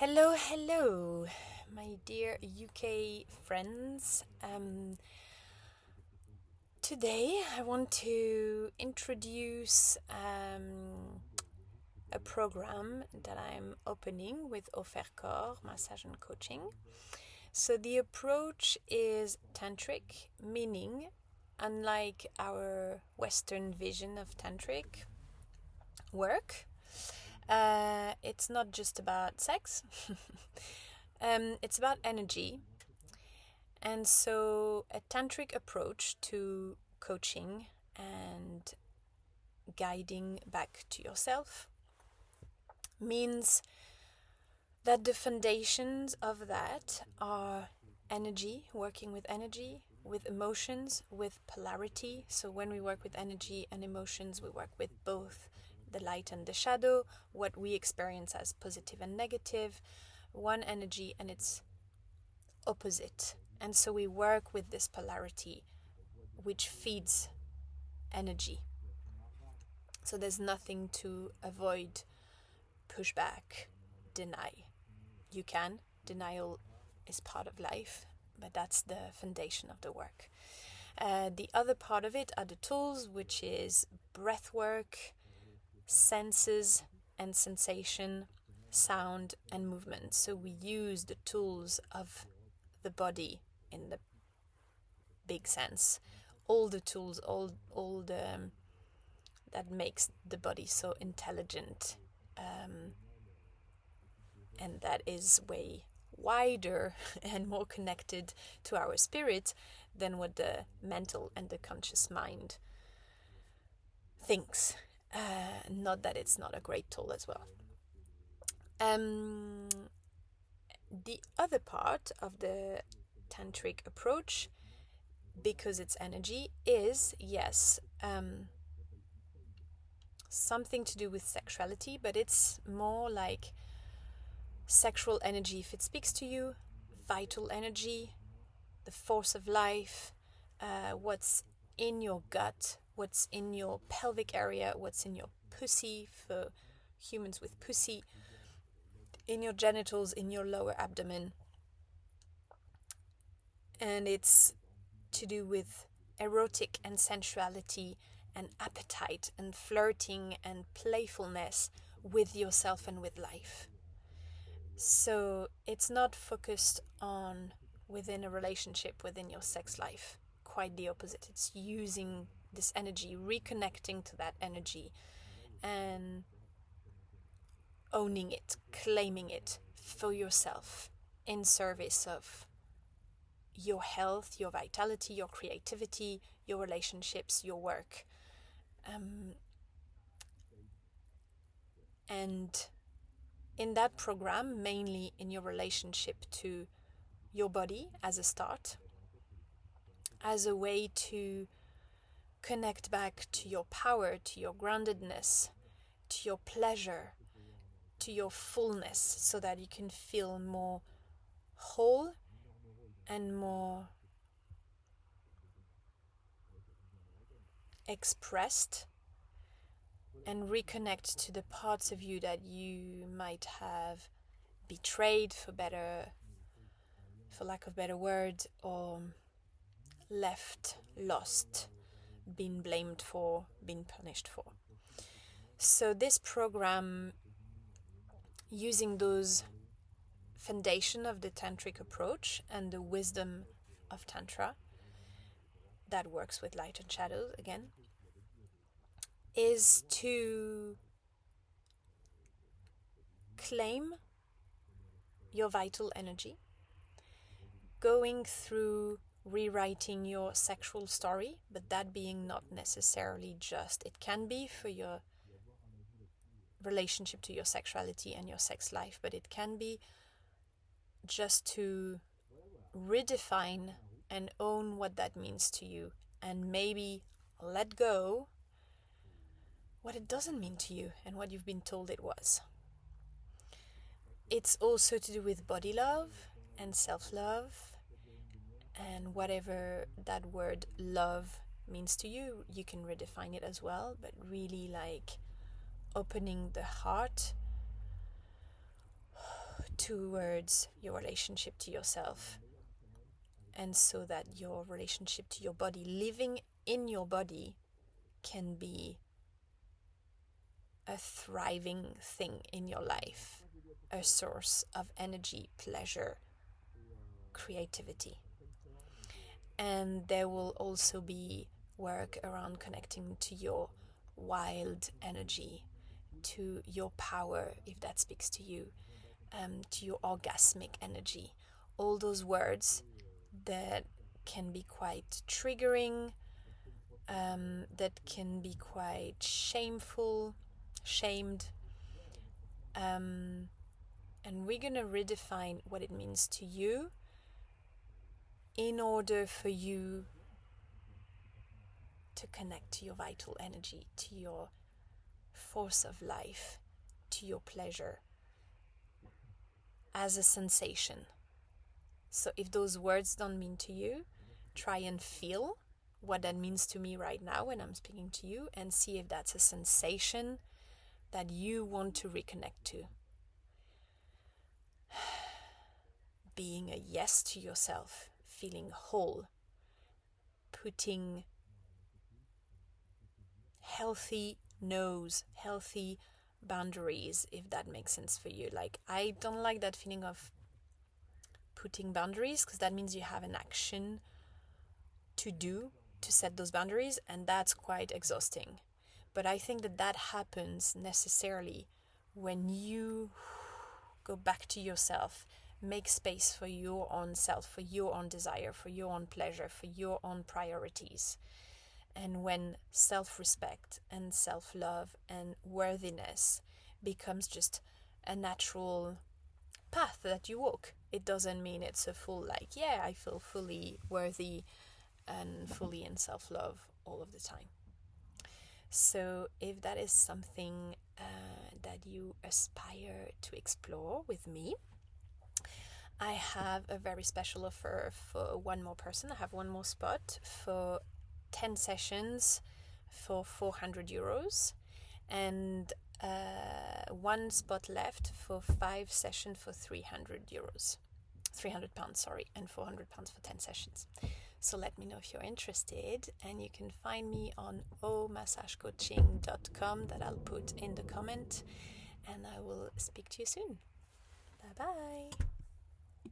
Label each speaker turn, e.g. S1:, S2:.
S1: Hello, my dear UK friends. Today I want to introduce a program that I'm opening with Au Faire Corps Massage and Coaching. So the approach is tantric, meaning unlike our Western vision of tantric work, it's not just about sex. It's about energy. And so a tantric approach to coaching and guiding back to yourself means that the foundations of that are energy, working with energy, with emotions, with polarity. So when we work with energy and emotions, we work with both the light and the shadow, what we experience as positive and negative, one energy and its opposite. And so we work with this polarity, which feeds energy. So there's nothing to avoid, push back, deny. You can. Denial is part of life, but that's the foundation of the work. The other part of it are the tools, which is breath work, senses and sensation, sound and movement. So we use the tools of the body in the big sense. All the tools, all the that makes the body so intelligent, and that is way wider and more connected to our spirit than what the mental and the conscious mind thinks. Not that it's not a great tool as well. The other part of the tantric approach, because it's energy, is something to do with sexuality, but it's more like sexual energy if it speaks to you, vital energy, the force of life, what's in your gut, what's in your pelvic area, what's in your pussy for humans with pussy, in your genitals, in your lower abdomen. And it's to do with erotic and sensuality and appetite and flirting and playfulness with yourself and with life. So it's not focused on within a relationship, within your sex life. Quite the opposite. It's using this energy, reconnecting to that energy and owning it, claiming it for yourself in service of your health, your vitality, your creativity, your relationships, your work. And in that program, mainly in your relationship to your body as a start, as a way to connect back to your power, to your groundedness, to your pleasure, to your fullness, so that you can feel more whole and more expressed, and reconnect to the parts of you that you might have betrayed, for lack of better word, or left, lost, been blamed for, been punished for. So this program, using those foundation of the tantric approach and the wisdom of tantra that works with light and shadows again, is to claim your vital energy, going through rewriting your sexual story, but that being not necessarily just, it can be for your relationship to your sexuality and your sex life, but it can be just to redefine and own what that means to you, and maybe let go what it doesn't mean to you and what you've been told it was. It's also to do with body love and self-love, and whatever that word love means to you, you can redefine it as well, but really like opening the heart towards your relationship to yourself, and so that your relationship to your body, living in your body, can be a thriving thing in your life, a source of energy, pleasure, creativity. And there will also be work around connecting to your wild energy, to your power, if that speaks to you, to your orgasmic energy. All those words that can be quite triggering, that can be quite shamed. And we're going to redefine what it means to you in order for you to connect to your vital energy, to your force of life, to your pleasure as a sensation. So if those words don't mean to you, try and feel what that means to me right now when I'm speaking to you, and see if that's a sensation that you want to reconnect to. Being a yes to yourself, feeling whole, putting healthy no's, healthy boundaries, if that makes sense for you. Like, I don't like that feeling of putting boundaries, because that means you have an action to do to set those boundaries, and that's quite exhausting. But I think that happens necessarily when you go back to yourself, make space for your own self, for your own desire, for your own pleasure, for your own priorities. And when self-respect and self-love and worthiness becomes just a natural path that you walk. It doesn't mean it's a full, like, yeah, I feel fully worthy and fully in self-love all of the time. So if that is something that you aspire to explore with me, I have a very special offer for one more person. I have one more spot for 10 sessions for 400 euros, and one spot left for 5 sessions for 300 euros. 300 pounds, sorry, and 400 pounds for 10 sessions. So let me know if you're interested, and you can find me on omassagecoaching.com, that I'll put in the comment, and I will speak to you soon. Bye bye.